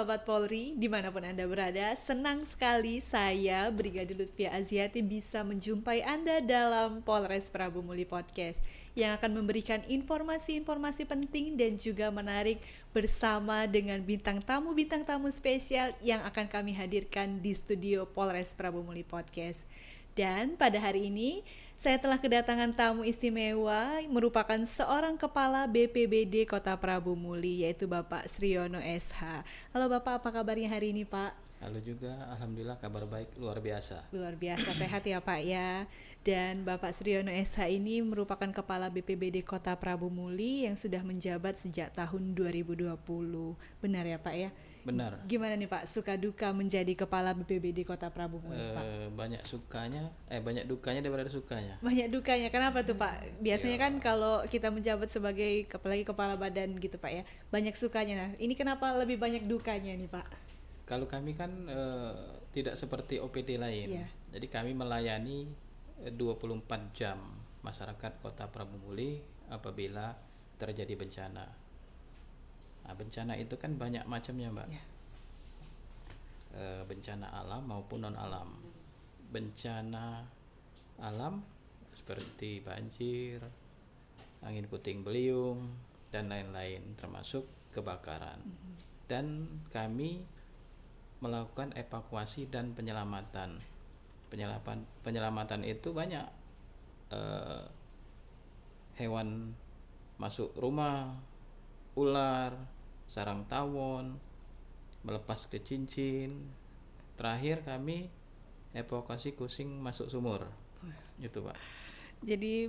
Sobat Polri, dimanapun Anda berada, senang sekali saya, Brigadir Lutfia Aziati, bisa menjumpai Anda dalam Polres Prabu Muli Podcast yang akan memberikan informasi-informasi penting dan juga menarik bersama dengan bintang tamu spesial yang akan kami hadirkan di studio Polres Prabu Muli Podcast. Dan pada hari ini saya telah kedatangan tamu istimewa merupakan seorang kepala BPBD Kota Prabu Muli, yaitu Bapak Sriono SH. Halo Bapak, apa kabarnya hari ini Pak? Halo juga, alhamdulillah kabar baik luar biasa. Luar biasa sehat ya Pak ya. Dan Bapak Sriono SH ini merupakan kepala BPBD Kota Prabu Muli yang sudah menjabat sejak tahun 2020. Benar ya Pak ya? Benar. Gimana nih Pak, suka duka menjadi kepala BPBD Kota Prabu Muli Pak? Banyak dukanya daripada sukanya. Banyak dukanya, kenapa tuh Pak? Biasanya kan kalau kita menjabat sebagai kepala badan gitu Pak ya, banyak sukanya. Nah, ini kenapa lebih banyak dukanya nih Pak? Kalau kami kan tidak seperti OPD lain. Iya. Jadi kami melayani 24 jam masyarakat Kota Prabu Muli apabila terjadi bencana. Nah, bencana itu kan banyak macamnya, Mbak. Iya. Bencana alam maupun non alam. Bencana alam seperti banjir, angin puting beliung dan lain-lain, termasuk kebakaran. Dan kami melakukan evakuasi dan penyelamatan. Penyelamatan itu banyak hewan masuk rumah, ular, sarang tawon, melepas ke cincin. Terakhir kami evakuasi kucing masuk sumur. Itu Pak. Jadi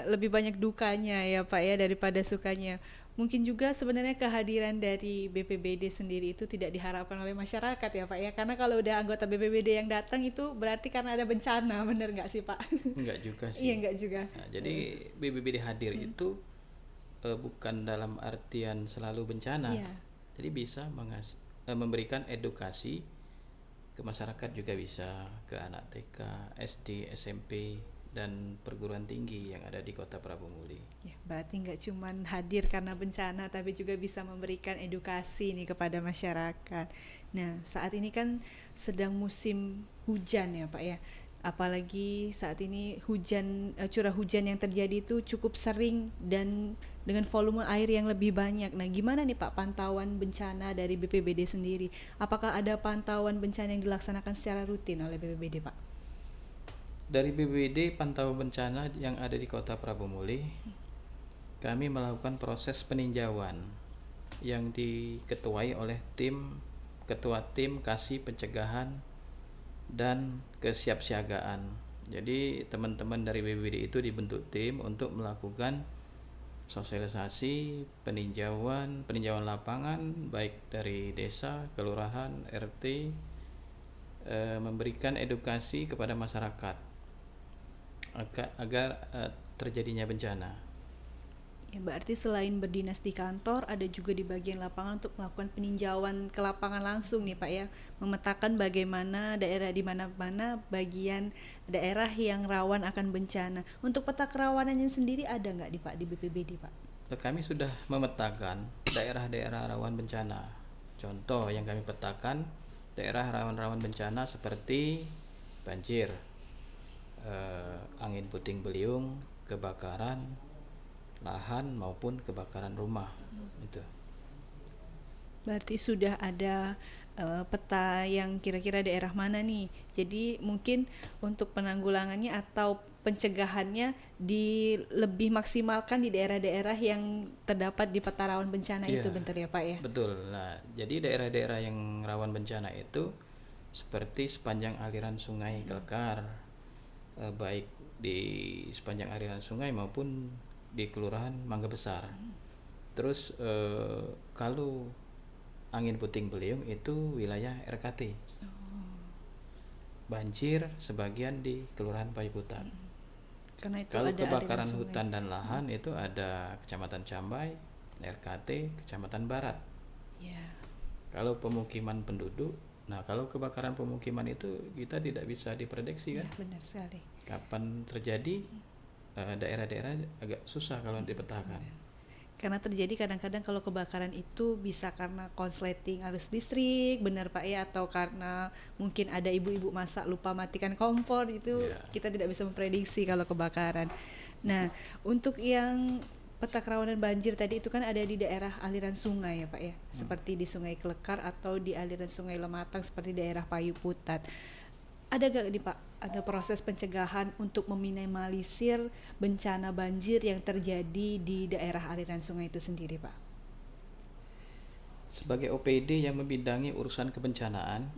lebih banyak dukanya ya Pak ya daripada sukanya. Mungkin juga sebenarnya kehadiran dari BPBD sendiri itu tidak diharapkan oleh masyarakat ya Pak ya. Karena kalau udah anggota BPBD yang datang itu berarti karena ada bencana, bener nggak sih Pak? Enggak juga sih. Iya nggak juga. Nah, jadi BPBD hadir itu bukan dalam artian selalu bencana. Iya. Jadi bisa memberikan edukasi ke masyarakat, juga bisa ke anak TK, SD, SMP dan perguruan tinggi yang ada di Kota Prabu Muli. Ya, berarti nggak cuma hadir karena bencana, tapi juga bisa memberikan edukasi nih kepada masyarakat. Nah, saat ini kan sedang musim hujan ya Pak ya. Apalagi saat ini curah hujan yang terjadi itu cukup sering dan dengan volume air yang lebih banyak. Nah, gimana nih Pak pantauan bencana dari BPBD sendiri? Apakah ada pantauan bencana yang dilaksanakan secara rutin oleh BPBD Pak? Dari BPBD pantau bencana yang ada di Kota Prabu Muli, kami melakukan proses peninjauan yang diketuai oleh ketua tim kasih pencegahan dan kesiapsiagaan. Jadi teman-teman dari BPBD itu dibentuk tim untuk melakukan sosialisasi, peninjauan lapangan baik dari desa, kelurahan, RT, memberikan edukasi kepada masyarakat agar terjadinya bencana. Ya, berarti selain berdinas di kantor, ada juga di bagian lapangan untuk melakukan peninjauan ke lapangan langsung nih Pak ya, memetakan bagaimana daerah di mana-mana bagian daerah yang rawan akan bencana. Untuk peta kerawanannya sendiri ada nggak di Pak di BPBD Pak? Kami sudah memetakan daerah-daerah rawan bencana. Contoh yang kami petakan daerah rawan-rawan bencana seperti banjir, angin puting beliung, kebakaran lahan maupun kebakaran rumah. Itu. Berarti sudah ada peta yang kira-kira daerah mana nih. Jadi mungkin untuk penanggulangannya atau pencegahannya lebih maksimalkan di daerah-daerah yang terdapat di peta rawan bencana itu, bentar ya Pak ya. Betul. Nah, jadi daerah-daerah yang rawan bencana itu seperti sepanjang aliran sungai Kelkar, baik di sepanjang aliran sungai maupun di Kelurahan Mangga Besar. Terus kalau angin puting beliung itu wilayah RKT. Banjir sebagian di Kelurahan Paiputan. Karena itu Kalau ada kebakaran aliran sungai. hutan dan lahan itu ada Kecamatan Cambai, RKT, Kecamatan Barat. Ya. Kalau pemukiman penduduk, nah kalau kebakaran pemukiman itu kita tidak bisa diprediksi kan? Ya, benar sekali. Kapan terjadi? Daerah-daerah agak susah kalau dipetakan. Karena terjadi kadang-kadang kalau kebakaran itu bisa karena konsleting arus listrik, benar Pak ya, atau karena mungkin ada ibu-ibu masak lupa matikan kompor, itu Ya. kita tidak bisa memprediksi kalau kebakaran. Nah, untuk yang peta kerawanan banjir tadi itu kan ada di daerah aliran sungai ya Pak ya, seperti di Sungai Klekar atau di aliran Sungai Lematang seperti daerah Payu Putat. Ada gak nih Pak, ada proses pencegahan untuk meminimalisir bencana banjir yang terjadi di daerah aliran sungai itu sendiri Pak? Sebagai OPD yang membidangi urusan kebencanaan,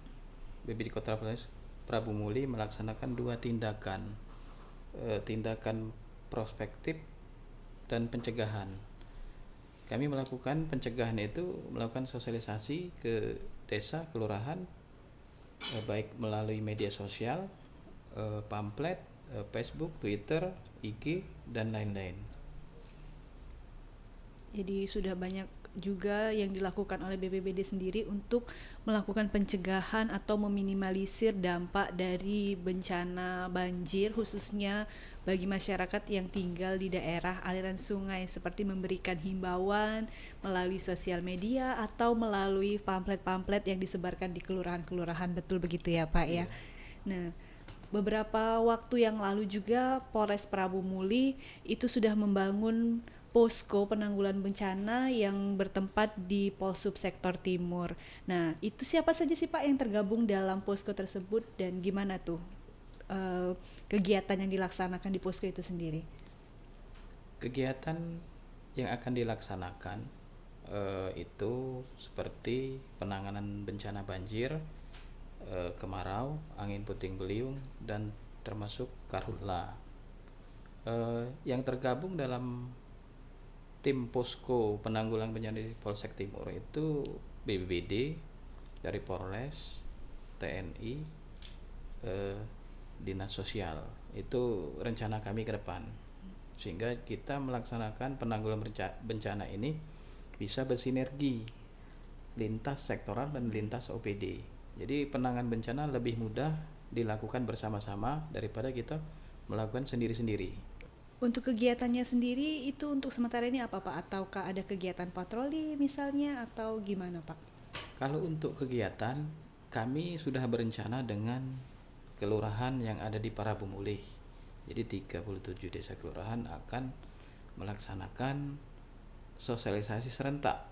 BPD Kota Prabu Muli melaksanakan dua tindakan, tindakan prospektif dan pencegahan. Kami melakukan pencegahan itu melakukan sosialisasi ke desa, kelurahan, baik melalui media sosial, pamflet, Facebook, Twitter, IG, dan lain-lain. Jadi sudah banyak juga yang dilakukan oleh BPBD sendiri untuk melakukan pencegahan atau meminimalisir dampak dari bencana banjir, khususnya bagi masyarakat yang tinggal di daerah aliran sungai, seperti memberikan himbauan melalui sosial media atau melalui pamflet-pamflet yang disebarkan di kelurahan-kelurahan. Betul begitu ya Pak ya? Nah, beberapa waktu yang lalu juga Polres Prabu Muli itu sudah membangun posko penanggulangan bencana yang bertempat di Polsub Sektor Timur. Nah, itu siapa saja sih Pak yang tergabung dalam posko tersebut dan gimana tuh kegiatan yang dilaksanakan di posko itu sendiri? Kegiatan yang akan dilaksanakan itu seperti penanganan bencana banjir, kemarau, angin puting beliung, dan termasuk karhutla. Yang tergabung dalam tim posko penanggulangan bencana di Polsek Timur itu BPBD dari Polres, TNI, Dinas Sosial. Itu rencana kami ke depan, sehingga kita melaksanakan penanggulangan bencana ini bisa bersinergi lintas sektoral dan lintas OPD. Jadi penanganan bencana lebih mudah dilakukan bersama-sama daripada kita melakukan sendiri-sendiri. Untuk kegiatannya sendiri itu untuk sementara ini apa Pak? Ataukah ada kegiatan patroli misalnya atau gimana Pak? Kalau untuk kegiatan, kami sudah berencana dengan kelurahan yang ada di Prabu Muli. Jadi 37 desa kelurahan akan melaksanakan sosialisasi serentak.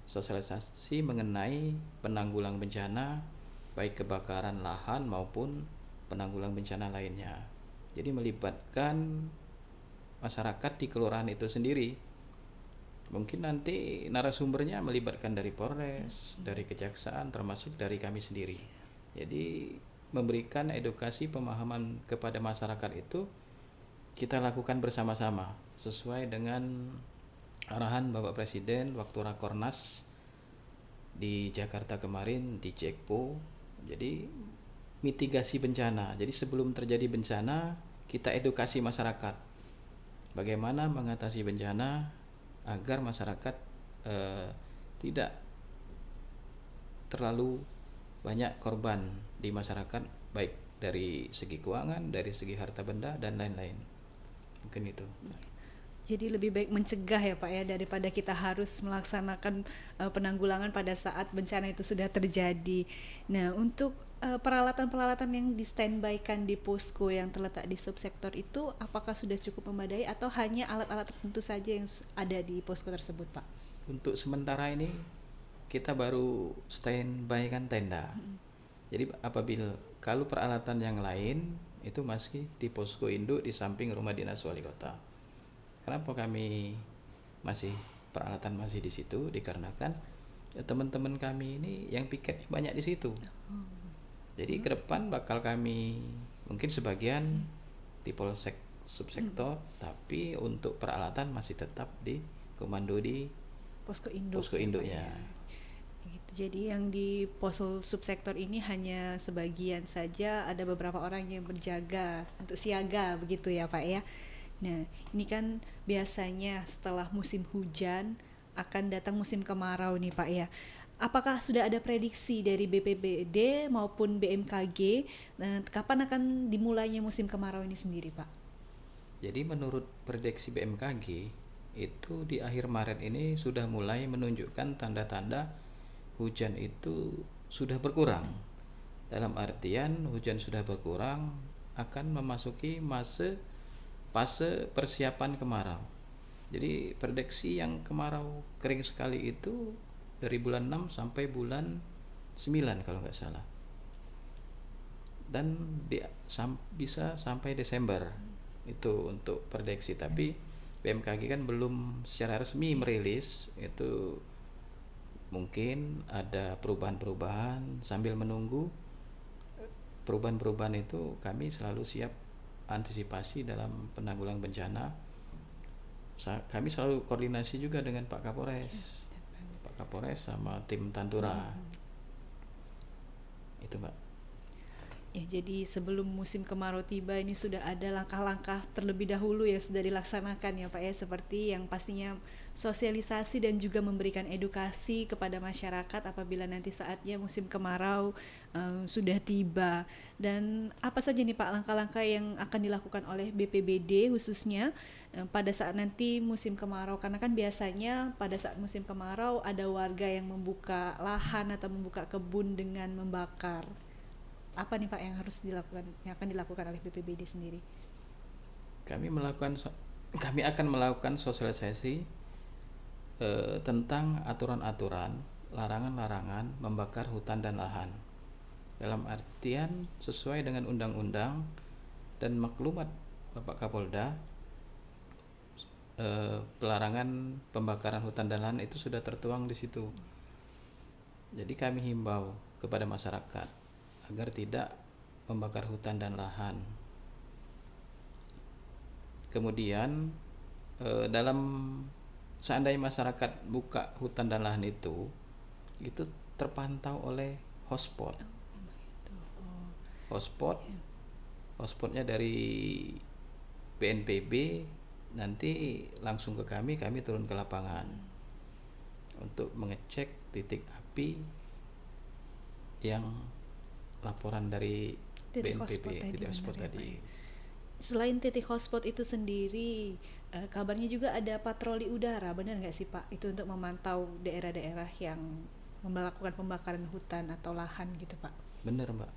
Sosialisasi mengenai penanggulangan bencana baik kebakaran lahan maupun penanggulangan bencana lainnya. Jadi melibatkan masyarakat di kelurahan itu sendiri. Mungkin nanti narasumbernya melibatkan dari Polres, dari Kejaksaan, termasuk dari kami sendiri. Jadi memberikan edukasi pemahaman kepada masyarakat itu kita lakukan bersama-sama sesuai dengan arahan Bapak Presiden waktu Rakornas di Jakarta kemarin di Cekpo. Jadi mitigasi bencana. Jadi sebelum terjadi bencana kita edukasi masyarakat bagaimana mengatasi bencana agar masyarakat tidak terlalu banyak korban di masyarakat, baik dari segi keuangan, dari segi harta benda, dan lain-lain. Mungkin itu. Jadi lebih baik mencegah ya Pak ya, daripada kita harus melaksanakan penanggulangan pada saat bencana itu sudah terjadi. Nah, untuk peralatan-peralatan yang di standby-kan di posko yang terletak di subsektor itu apakah sudah cukup memadai atau hanya alat-alat tertentu saja yang ada di posko tersebut Pak? Untuk sementara ini kita baru standby-kan tenda. Jadi apabila kalau peralatan yang lain itu masih di posko induk di samping rumah dinas wali kota. Kenapa kami masih peralatan masih di situ? Dikarenakan ya, teman-teman kami ini yang piket banyak di situ. Jadi ke depan bakal kami mungkin sebagian di polsek subsektor, tapi untuk peralatan masih tetap di komando di Posko induk. posko induknya. Gitu. Jadi yang di posko subsektor ini hanya sebagian saja, ada beberapa orang yang berjaga untuk siaga begitu ya Pak ya. Nah, ini kan biasanya setelah musim hujan akan datang musim kemarau nih Pak ya. Apakah sudah ada prediksi dari BPBD maupun BMKG kapan akan dimulainya musim kemarau ini sendiri Pak? Jadi menurut prediksi BMKG itu di akhir Maret ini sudah mulai menunjukkan tanda-tanda hujan itu sudah berkurang. Dalam artian hujan sudah berkurang, akan memasuki fase persiapan kemarau. Jadi prediksi yang kemarau kering sekali itu dari bulan 6 sampai bulan 9 kalau nggak salah. Dan bisa sampai Desember itu untuk prediksi, tapi BMKG kan belum secara resmi merilis itu. Mungkin ada perubahan-perubahan, sambil menunggu perubahan-perubahan itu kami selalu siap antisipasi dalam penanggulangan bencana. Kami selalu koordinasi juga dengan Pak Kapolres sama tim Tantura. Itu Mbak. Ya, jadi sebelum musim kemarau tiba ini sudah ada langkah-langkah terlebih dahulu ya sudah dilaksanakan ya Pak ya, seperti yang pastinya sosialisasi dan juga memberikan edukasi kepada masyarakat apabila nanti saatnya musim kemarau sudah tiba. Dan apa saja nih Pak langkah-langkah yang akan dilakukan oleh BPBD khususnya pada saat nanti musim kemarau, karena kan biasanya pada saat musim kemarau ada warga yang membuka lahan atau membuka kebun dengan membakar. Apa nih Pak yang harus dilakukan, yang akan dilakukan oleh BPBD sendiri? Kami akan melakukan sosialisasi tentang aturan-aturan, larangan-larangan membakar hutan dan lahan. Dalam artian sesuai dengan undang-undang dan maklumat Bapak Kapolda, pelarangan pembakaran hutan dan lahan itu sudah tertuang di situ. Jadi kami himbau kepada masyarakat agar tidak membakar hutan dan lahan. Kemudian dalam seandainya masyarakat buka hutan dan lahan itu terpantau oleh hotspot. Hotspotnya dari BNPB, nanti langsung ke kami turun ke lapangan untuk mengecek titik api yang laporan dari titik BNPB, titik hotspot tadi. Selain titik hotspot itu sendiri, kabarnya juga ada patroli udara, benar nggak sih Pak? Itu untuk memantau daerah-daerah yang melakukan pembakaran hutan atau lahan gitu Pak? Benar Mbak.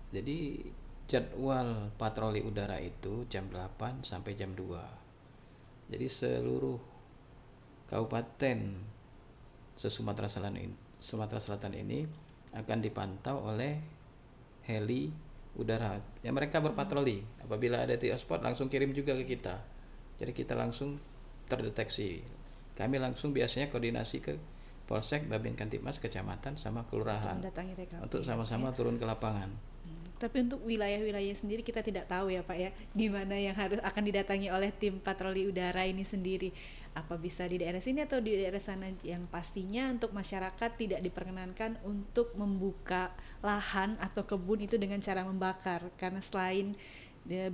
Jadi jadwal patroli udara itu jam 8 sampai jam 2. Jadi seluruh kabupaten se-Sumatera Selatan ini akan dipantau oleh heli udara. Ya, mereka berpatroli. Apabila ada titik hotspot langsung kirim juga ke kita. Jadi kita langsung terdeteksi. Kami langsung biasanya koordinasi ke Polsek, Babin Kantipmas, kecamatan sama kelurahan untuk sama-sama turun ke lapangan. Tapi untuk wilayah-wilayah sendiri kita tidak tahu ya Pak ya, di mana yang harus akan didatangi oleh tim patroli udara ini sendiri. Apa bisa di daerah sini atau di daerah sana, yang pastinya untuk masyarakat tidak diperkenankan untuk membuka lahan atau kebun itu dengan cara membakar, karena selain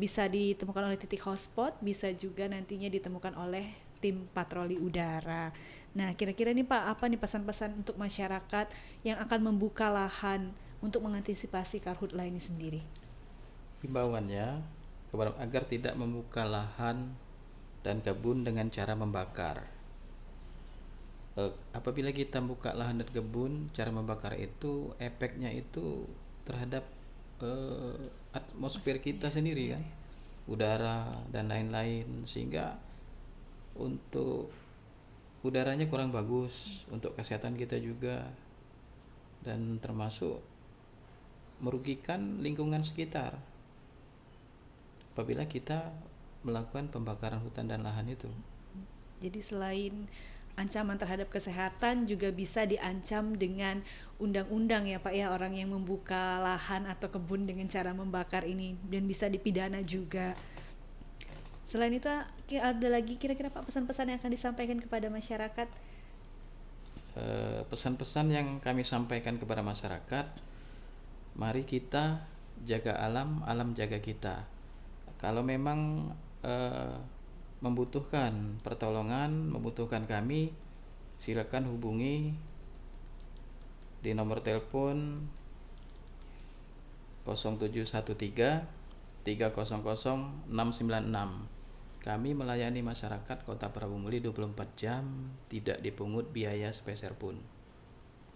bisa ditemukan oleh titik hotspot, bisa juga nantinya ditemukan oleh tim patroli udara. Nah, kira-kira nih Pak, apa nih pesan-pesan untuk masyarakat yang akan membuka lahan untuk mengantisipasi karhutla ini sendiri? Himbauannya agar tidak membuka lahan dan kebun dengan cara membakar. Apabila kita membuka lahan dan kebun, cara membakar itu efeknya itu terhadap atmosfer kita sendiri kan, udara dan lain-lain, sehingga untuk udaranya kurang bagus, untuk kesehatan kita juga, dan termasuk merugikan lingkungan sekitar apabila kita melakukan pembakaran hutan dan lahan itu. Jadi selain ancaman terhadap kesehatan, juga bisa diancam dengan undang-undang ya Pak ya, orang yang membuka lahan atau kebun dengan cara membakar ini, dan bisa dipidana juga. Selain itu ada lagi kira-kira Pak pesan-pesan yang akan disampaikan kepada masyarakat? Pesan-pesan yang kami sampaikan kepada masyarakat, mari kita jaga alam, alam jaga kita. Kalau memang membutuhkan pertolongan, membutuhkan kami, silakan hubungi di nomor telepon 0713 300 696. Kami melayani masyarakat Kota Prabu Muli 24 jam, tidak dipungut biaya sepeser pun.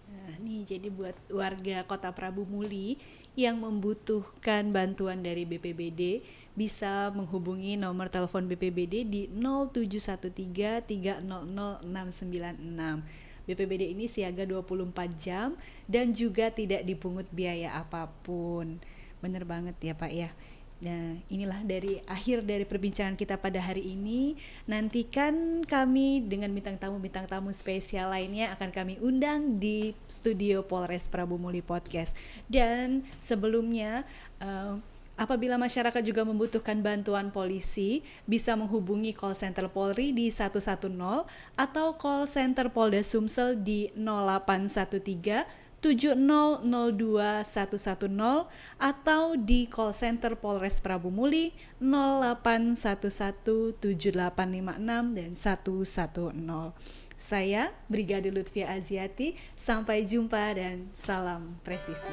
Nah, nih jadi buat warga Kota Prabu Muli yang membutuhkan bantuan dari BPBD bisa menghubungi nomor telepon BPBD di 0713 300 696. BPBD ini siaga 24 jam dan juga tidak dipungut biaya apapun. Bener banget ya Pak ya. Nah, inilah dari akhir dari perbincangan kita pada hari ini. Nantikan kami dengan bintang tamu spesial lainnya akan kami undang di studio Polres Prabu Muli Podcast. Dan sebelumnya, apabila masyarakat juga membutuhkan bantuan polisi, bisa menghubungi call center Polri di 110 atau call center Polda Sumsel di 0813 7002 110 atau di call center Polres Prabu Muli 0811 7856 dan 110. Saya Brigade Lutfia Aziati, sampai jumpa dan salam presisi.